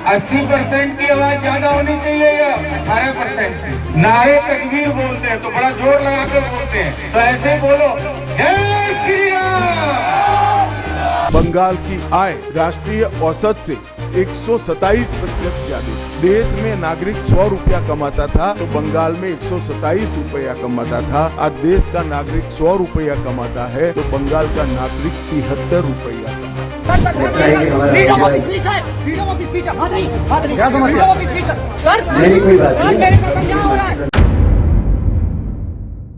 80% की आवाज ज्यादा होनी चाहिए या 18%? नारे तकबीर बोलते हैं तो बड़ा जोर लगा कर बोलते हैं, तो ऐसे बोलो, जय श्री राम। बंगाल की आय राष्ट्रीय औसत से 127% ज्यादा। देश में नागरिक 100 रुपया कमाता था तो बंगाल में 127 रुपया कमाता था। आज देश का नागरिक 100 रुपया कमाता है तो बंगाल का नागरिक 73 रुपया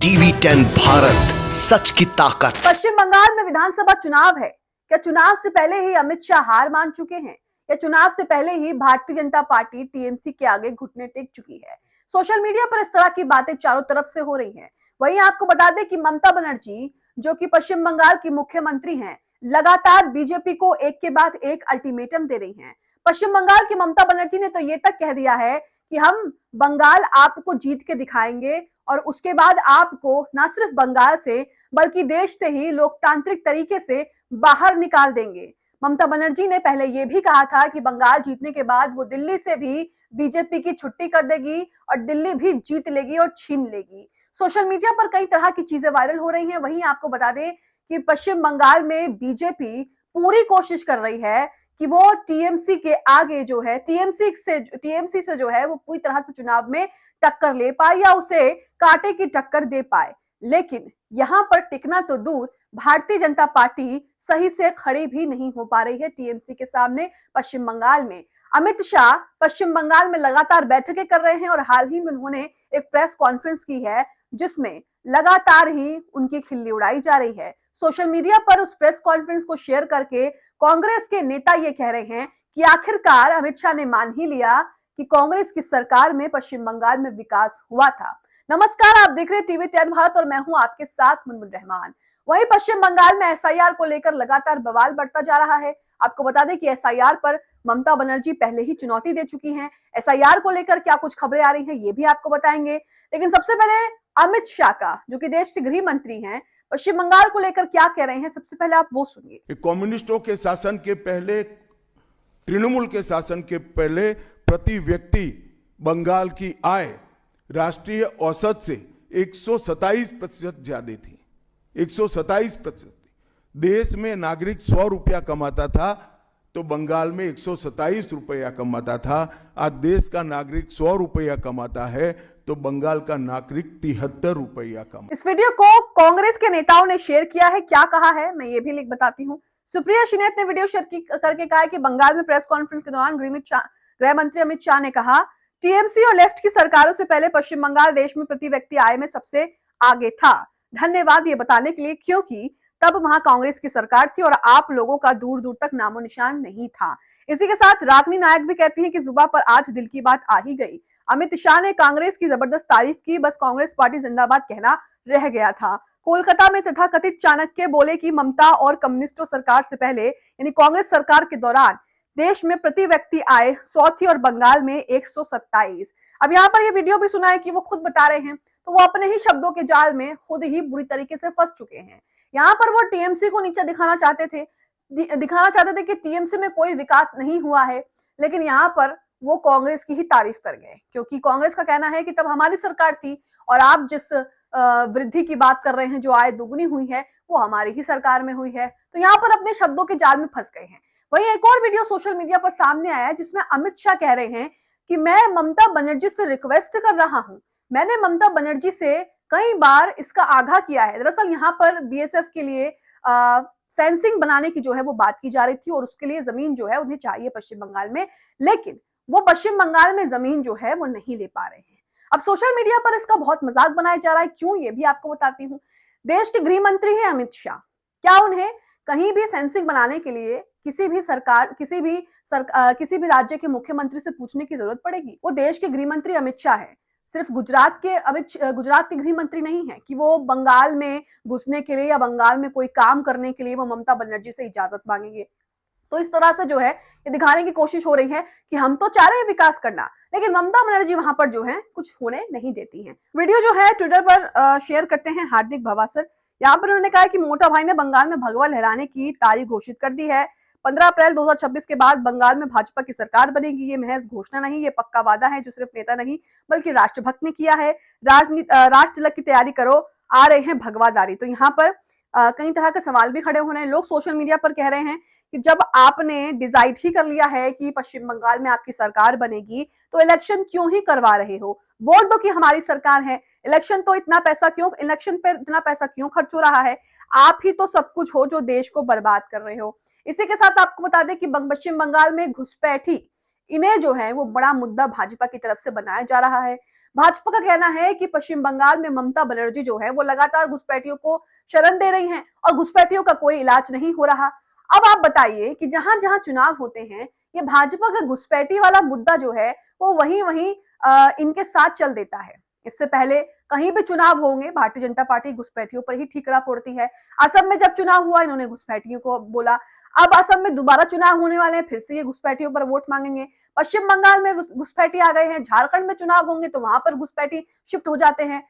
TV10 भारत, सच की ताकत। पश्चिम बंगाल में विधानसभा चुनाव है। क्या चुनाव से पहले ही अमित शाह हार मान चुके हैं या चुनाव से पहले ही भारतीय जनता पार्टी टीएमसी के आगे घुटने टेक चुकी है? सोशल मीडिया पर इस तरह की बातें चारों तरफ से हो रही हैं। वहीं आपको बता दें कि ममता बनर्जी, जो कि पश्चिम बंगाल की मुख्यमंत्री हैं, लगातार बीजेपी को एक के बाद एक अल्टीमेटम दे रही हैं। पश्चिम बंगाल की ममता बनर्जी ने तो ये तक कह दिया है कि हम बंगाल आपको जीत के दिखाएंगे और उसके बाद आपको न सिर्फ बंगाल से बल्कि देश से ही लोकतांत्रिक तरीके से बाहर निकाल देंगे। ममता बनर्जी ने पहले यह भी कहा था कि बंगाल जीतने के बाद वो दिल्ली से भी बीजेपी की छुट्टी कर देगी और दिल्ली भी जीत लेगी और छीन लेगी। सोशल मीडिया पर कई तरह की चीजें वायरल हो रही हैं। वहीं आपको बता दें कि पश्चिम बंगाल में बीजेपी पूरी कोशिश कर रही है कि वो टीएमसी के आगे जो है टीएमसी से जो है वो पूरी तरह से चुनाव में टक्कर ले पाए या उसे कांटे की टक्कर दे पाए। लेकिन यहां पर टिकना तो दूर, भारतीय जनता पार्टी सही से खड़ी भी नहीं हो पा रही है टीएमसी के सामने पश्चिम बंगाल में। अमित शाह पश्चिम बंगाल में लगातार बैठकें कर रहे हैं और हाल ही में उन्होंने एक प्रेस कॉन्फ्रेंस की है जिसमें लगातार ही उनकी खिल्ली उड़ाई जा रही है। सोशल मीडिया पर उस प्रेस कॉन्फ्रेंस को शेयर करके कांग्रेस के नेता ये कह रहे हैं कि आखिरकार अमित शाह ने मान ही लिया कि कांग्रेस की सरकार में पश्चिम बंगाल में विकास हुआ था। नमस्कार, आप देख रहे हैं TV10 भारत और मैं हूं आपके साथ मुनमुन रहमान। वहीं पश्चिम बंगाल में एसआईआर को लेकर लगातार बवाल बढ़ता जा रहा है। आपको बता दें कि एसआईआर पर ममता बनर्जी पहले ही चुनौती दे चुकी हैं। एसआईआर को लेकर क्या कुछ खबरें आ रही हैं ये भी आपको बताएंगे। लेकिन सबसे पहले अमित शाह का, जो कि देश के गृह मंत्री हैं, पश्चिम बंगाल को लेकर क्या कह रहे हैं, सबसे पहले आप वो सुनिए। कम्युनिस्टों के शासन के पहले, तृणमूल के शासन के पहले प्रति व्यक्ति बंगाल की आय राष्ट्रीय औसत से 127% ज्यादा थी। 127%। देश में नागरिक 100 रुपया कमाता था तो बंगाल में 127 रुपया कमाता था। आज देश का नागरिक 100 रुपया कमाता है तो बंगाल का नागरिक 73 रुपया कमाता। इस वीडियो को कांग्रेस के नेताओं ने शेयर किया है। क्या कहा है मैं ये भी लिख बताती हूँ। सुप्रिया शिनेत ने वीडियो शेयर करके कहा है कि बंगाल में प्रेस कॉन्फ्रेंस के दौरान गृह मंत्री अमित शाह ने कहा, टीएमसी और लेफ्ट की सरकारों से पहले पश्चिम बंगाल देश में प्रति व्यक्ति आय में सबसे आगे था। धन्यवाद ये बताने के लिए क्योंकि तब वहां कांग्रेस की सरकार थी और आप लोगों का दूर दूर तक नामो निशान नहीं था। इसी के साथ रागनी नायक भी कहती हैं कि जुबान पर आज दिल की बात आ ही गई। अमित शाह ने कांग्रेस की जबरदस्त तारीफ की, बस कांग्रेस पार्टी जिंदाबाद कहना रह गया था। कोलकाता में तथाकथित चाणक्य बोले कि ममता और कम्युनिस्टों सरकार से पहले यानी कांग्रेस सरकार के दौरान देश में प्रति व्यक्ति आय 100 थी और बंगाल में 127। अब यहाँ पर ये वीडियो भी सुना है कि वो खुद बता रहे हैं, तो वो अपने ही शब्दों के जाल में खुद ही बुरी तरीके से फंस चुके हैं। यहाँ पर वो टीएमसी को नीचे दिखाना चाहते थे कि टीएमसी में कोई विकास नहीं हुआ है, लेकिन यहाँ पर वो कांग्रेस की ही तारीफ कर गए क्योंकि कांग्रेस का कहना है कि तब हमारी सरकार थी और आप जिस वृद्धि की बात कर रहे हैं, जो आय दोगुनी हुई है, वो हमारी ही सरकार में हुई है। तो यहाँ पर अपने शब्दों के जाल में फंस गए हैं। वहीं एक और वीडियो सोशल मीडिया पर सामने आया है जिसमें अमित शाह कह रहे हैं कि मैं ममता बनर्जी से रिक्वेस्ट कर रहा हूं। मैंने ममता बनर्जी से कई बार इसका आगाह किया है। दरअसल यहाँ पर बीएसएफ के लिए फेंसिंग बनाने की जो है वो बात की जा रही थी और उसके लिए जमीन जो है उन्हें चाहिए पश्चिम बंगाल में, लेकिन वो पश्चिम बंगाल में जमीन जो है वो नहीं ले पा रहे हैं। अब सोशल मीडिया पर इसका बहुत मजाक बनाया जा रहा है, क्यों ये भी आपको बताती हूँ। देश के गृह मंत्री हैं अमित शाह, क्या उन्हें कहीं भी फेंसिंग बनाने के लिए किसी भी राज्य के मुख्यमंत्री से पूछने की जरूरत पड़ेगी? वो देश के गृह मंत्री अमित शाह है, सिर्फ गुजरात के गृह मंत्री नहीं है कि वो बंगाल में घुसने के लिए या बंगाल में कोई काम करने के लिए वो ममता बनर्जी से इजाजत मांगेंगे। तो इस तरह से जो है ये दिखाने की कोशिश हो रही है कि हम तो चाह रहे हैं विकास करना, लेकिन ममता बनर्जी वहां पर जो है कुछ होने नहीं देती हैं। वीडियो जो है ट्विटर पर शेयर करते हैं हार्दिक भवासर। यहाँ पर उन्होंने कहा कि मोटा भाई ने बंगाल में भगवा लहराने की तारीख घोषित कर दी है। 15 अप्रैल 2026 के बाद बंगाल में भाजपा की सरकार बनेगी। ये महज घोषणा नहीं, ये पक्का वादा है जो सिर्फ नेता नहीं बल्कि राष्ट्रभक्त ने किया है। राष्ट्र तिलक की तैयारी करो, आ रहे हैं भगवादारी। तो यहाँ पर कई तरह के सवाल भी खड़े हो रहे हैं। लोग सोशल मीडिया पर कह रहे हैं कि जब आपने डिसाइड ही कर लिया है कि पश्चिम बंगाल में आपकी सरकार बनेगी तो इलेक्शन क्यों ही करवा रहे हो? बोल दो कि हमारी सरकार है, इलेक्शन पे इतना पैसा क्यों खर्च हो रहा है? आप ही तो सब कुछ हो जो देश को बर्बाद कर रहे हो। इसी के साथ आपको बता दें कि पश्चिम बंगाल में घुसपैठी, इन्हें जो है वो बड़ा मुद्दा भाजपा की तरफ से बनाया जा रहा है। भाजपा का कहना है कि पश्चिम बंगाल में ममता बनर्जी जो है वो लगातार घुसपैठियों को शरण दे रही हैं और घुसपैठियों का कोई इलाज नहीं हो रहा। अब आप बताइए कि जहां जहां चुनाव होते हैं, ये भाजपा का घुसपैठी वाला मुद्दा जो है वो वहीं इनके साथ चल देता है। इससे पहले कहीं भी चुनाव होंगे, भारतीय जनता पार्टी घुसपैठियों पर ही ठीकरा फोड़ती है। असम में जब चुनाव हुआ, इन्होंने घुसपैठियों को बोला। अब असम में दोबारा चुनाव होने वाले हैं, फिर से ये घुसपैठियों पर वोट मांगेंगे। पश्चिम बंगाल में घुसपैठी आ गए हैं, झारखंड में चुनाव होंगे तो वहां पर घुसपैठी शिफ्ट हो जाते हैं।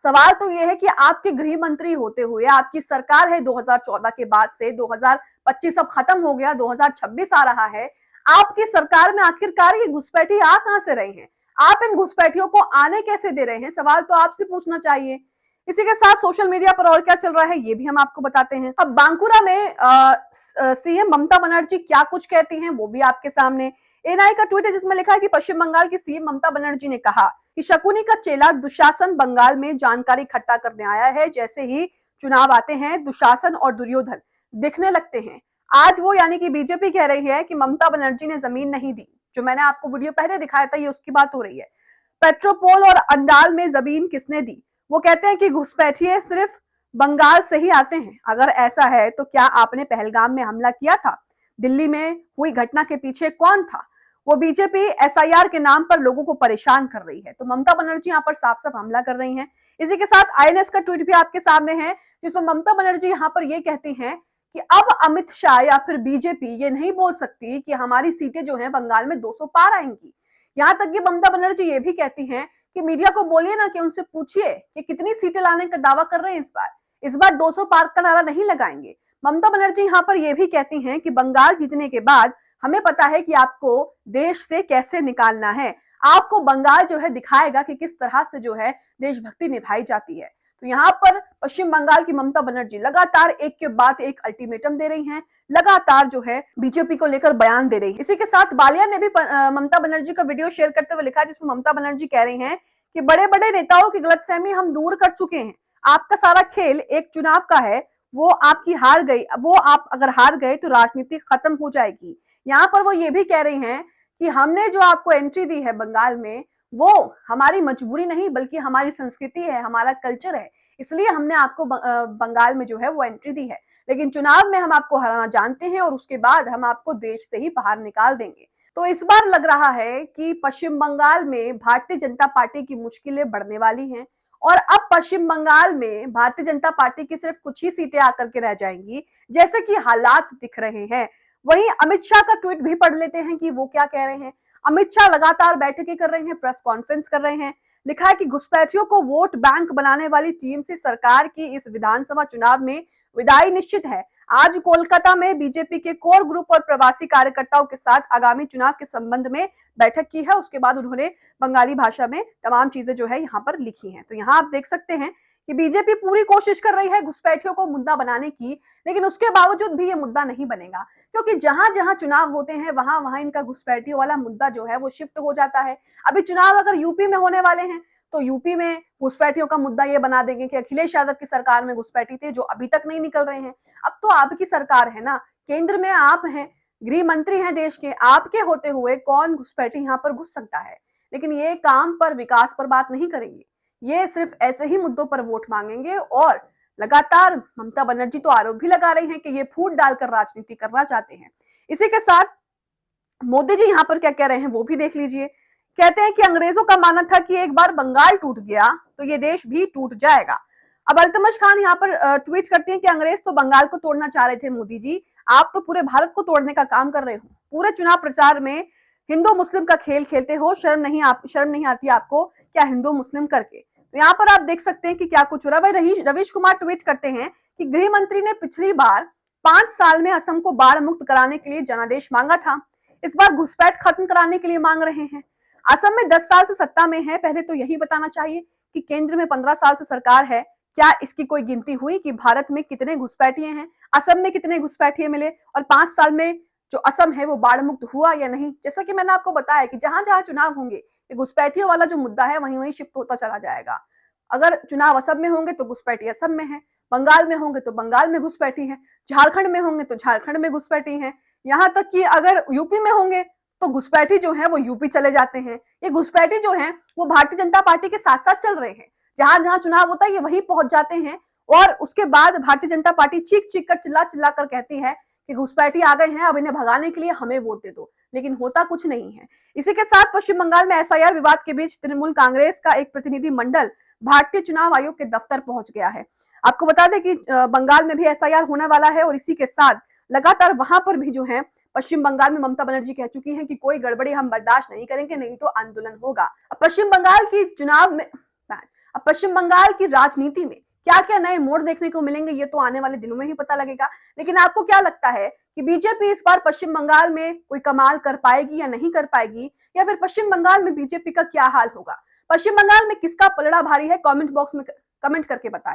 सवाल तो यह है कि आपके गृह मंत्री होते हुए, आपकी सरकार है 2014 के बाद से, 2025 अब खत्म हो गया, 2026 आ रहा है। आपकी सरकार में आखिरकार ये घुसपैठी आ कहां से रहे हैं? आप इन घुसपैठियों को आने कैसे दे रहे हैं? सवाल तो आपसे पूछना चाहिए। इसी के साथ सोशल मीडिया पर और क्या चल रहा है ये भी हम आपको बताते हैं। अब बांकुरा में सीएम ममता बनर्जी क्या कुछ कहती हैं वो भी आपके सामने। एनआई का ट्वीट है जिसमें लिखा है कि पश्चिम बंगाल की सीएम ममता बनर्जी ने कहा कि शकुनी का चेला दुशासन बंगाल में जानकारी इकट्ठा करने आया है। जैसे ही चुनाव आते हैं, दुशासन और दुर्योधन दिखने लगते हैं। आज वो यानी कि बीजेपी कह रही है कि ममता बनर्जी ने जमीन नहीं दी। जो मैंने आपको वीडियो पहले दिखाया था, ये उसकी बात हो रही है। पेट्रोपोल और अंडाल में जमीन किसने दी? वो कहते हैं कि घुसपैठिए सिर्फ बंगाल से ही आते हैं। अगर ऐसा है तो क्या आपने पहलगाम में हमला किया था? दिल्ली में हुई घटना के पीछे कौन था? वो बीजेपी एसआईआर के नाम पर लोगों को परेशान कर रही है। तो ममता बनर्जी यहाँ पर साफ साफ हमला कर रही हैं। इसी के साथ आईएनएस का ट्वीट भी आपके सामने है जिसमें ममता बनर्जी यहाँ पर ये कहती हैं कि अब अमित शाह या फिर बीजेपी ये नहीं बोल सकती कि हमारी सीटें जो हैं बंगाल में 200 पार आएंगी। यहाँ तक कि ममता बनर्जी ये भी कहती हैं कि मीडिया को बोलिए ना, कि उनसे पूछिए कि कितनी सीटें लाने का दावा कर रहे हैं इस बार 200 पार का नारा नहीं लगाएंगे। ममता बनर्जी यहाँ पर यह भी कहती हैं कि बंगाल जीतने के बाद हमें पता है कि आपको देश से कैसे निकालना है। आपको बंगाल जो है दिखाएगा कि किस तरह से जो है देशभक्ति निभाई जाती है। तो यहाँ पर पश्चिम बंगाल की ममता बनर्जी लगातार एक के बाद एक अल्टीमेटम दे रही हैं, लगातार जो है बीजेपी को लेकर बयान दे रही है। इसी के साथ बालिया ने भी ममता बनर्जी का वीडियो शेयर करते हुए लिखा जिसमें ममता बनर्जी कह रही हैं कि बड़े बड़े नेताओं की गलतफहमी हम दूर कर चुके हैं। आपका सारा खेल एक चुनाव का है, वो आपकी हार गई। वो आप अगर हार गए तो राजनीति खत्म हो जाएगी। यहाँ पर वो ये भी कह रही हैं कि हमने जो आपको एंट्री दी है बंगाल में, वो हमारी मजबूरी नहीं बल्कि हमारी संस्कृति है, हमारा कल्चर है, इसलिए हमने आपको बंगाल में जो है वो एंट्री दी है। लेकिन चुनाव में हम आपको हराना जानते हैं और उसके बाद हम आपको देश से ही बाहर निकाल देंगे। तो इस बार लग रहा है कि पश्चिम बंगाल में भारतीय जनता पार्टी की मुश्किलें बढ़ने वाली हैं और अब पश्चिम बंगाल में भारतीय जनता पार्टी की सिर्फ कुछ ही सीटें आकर के रह जाएंगी, जैसे कि हालात दिख रहे हैं। वहीं अमित शाह का ट्वीट भी पढ़ लेते हैं कि वो क्या कह रहे हैं। अमित शाह लगातार बैठकें कर रहे हैं, प्रेस कॉन्फ्रेंस कर रहे हैं। लिखा है कि घुसपैठियों को वोट बैंक बनाने वाली टीम से सरकार की इस विधानसभा चुनाव में विदाई निश्चित है। आज कोलकाता में बीजेपी के कोर ग्रुप और प्रवासी कार्यकर्ताओं के साथ आगामी चुनाव के संबंध में बैठक की है। उसके बाद उन्होंने बंगाली भाषा में तमाम चीजें जो है यहाँ पर लिखी हैं। तो यहाँ आप देख सकते हैं कि बीजेपी पूरी कोशिश कर रही है घुसपैठियों को मुद्दा बनाने की, लेकिन उसके बावजूद भी ये मुद्दा नहीं बनेगा, क्योंकि जहां जहां चुनाव होते हैं वहां वहां इनका घुसपैठियों वाला मुद्दा जो है वो शिफ्ट हो जाता है। अभी चुनाव अगर यूपी में होने वाले हैं तो यूपी में घुसपैठियों का मुद्दा ये बना देंगे कि अखिलेश यादव की सरकार में घुसपैठी थे जो अभी तक नहीं निकल रहे हैं। अब तो आपकी सरकार है ना, केंद्र में आप हैं, गृह मंत्री हैं देश के, आपके होते हुए कौन घुसपैठी यहाँ पर घुस सकता है। लेकिन ये काम पर, विकास पर बात नहीं करेंगे, ये सिर्फ ऐसे ही मुद्दों पर वोट मांगेंगे। और लगातार ममता बनर्जी तो आरोप भी लगा रही हैं कि ये फूट डालकर राजनीति करना चाहते हैं। इसी के साथ मोदी जी यहाँ पर क्या कह रहे हैं वो भी देख लीजिए। कहते हैं कि अंग्रेजों का मानना था कि एक बार बंगाल टूट गया तो ये देश भी टूट जाएगा। अब अल्तमश खान यहाँ पर ट्वीट करती हैं कि अंग्रेज तो बंगाल को तोड़ना चाह रहे थे, मोदी जी आप तो पूरे भारत को तोड़ने का काम कर रहे हो। पूरे चुनाव प्रचार में हिंदू मुस्लिम का खेल खेलते हो, शर्म नहीं आती आपको क्या हिंदू मुस्लिम करके। तो यहाँ पर आप देख सकते हैं कि क्या कुछ हो रहा है। भाई रवीश कुमार ट्वीट करते हैं कि गृह मंत्री ने पिछली बार 5 साल में असम को बाढ़ मुक्त कराने के लिए जनादेश मांगा था। इस बार घुसपैठ खत्म कराने के लिए मांग रहे हैं। असम में 10 साल से सत्ता में है। पहले तो यही बताना चाहिए कि केंद्र में 15 साल से सरकार है। क्या इसकी कोई गिनती हुई कि भारत में कितने घुसपैठिए हैं, असम में कितने घुसपैठिए मिले और 5 साल में जो असम है वो बाढ़ मुक्त हुआ या नहीं? जैसा कि मैंने आपको बताया कि जहां जहां चुनाव होंगे ये घुसपैठियों वाला जो मुद्दा है वहीं वहीं शिफ्ट होता चला जाएगा। अगर चुनाव असम में होंगे तो घुसपैठी असम में है, बंगाल में होंगे तो बंगाल में घुसपैठी है, झारखंड में होंगे तो झारखंड में घुसपैठी है, यहाँ तक कि अगर यूपी में होंगे तो घुसपैठी जो है वो यूपी चले जाते हैं। ये घुसपैठी जो है वो भारतीय जनता पार्टी के साथ साथ चल रहे हैं। जहां जहां चुनाव होता है ये वहीं पहुंच जाते हैं और उसके बाद भारतीय जनता पार्टी चीख चीख कर चिल्ला चिल्ला कर कहती है कि घुसपैठी आ गए हैं, अब इन्हें भगाने के लिए हमें वोट दे दो, लेकिन होता कुछ नहीं है। इसी के साथ पश्चिम बंगाल में एसआईआर विवाद के बीच तृणमूल कांग्रेस का एक प्रतिनिधि मंडल भारतीय चुनाव आयोग के दफ्तर पहुंच गया है। आपको बता दें कि बंगाल में भी एसआईआर होने वाला है और इसी के साथ लगातार वहां पर भी जो है पश्चिम बंगाल में ममता बनर्जी कह चुकी हैं कि कोई गड़बड़ी हम बर्दाश्त नहीं करेंगे, नहीं तो आंदोलन होगा। अब पश्चिम बंगाल की राजनीति में क्या क्या नए मोड़ देखने को मिलेंगे ये तो आने वाले दिनों में ही पता लगेगा। लेकिन आपको क्या लगता है कि बीजेपी इस बार पश्चिम बंगाल में कोई कमाल कर पाएगी या नहीं कर पाएगी, या फिर पश्चिम बंगाल में बीजेपी का क्या हाल होगा? पश्चिम बंगाल में किसका पलड़ा भारी है? कमेंट बॉक्स में कमेंट करके बताएं।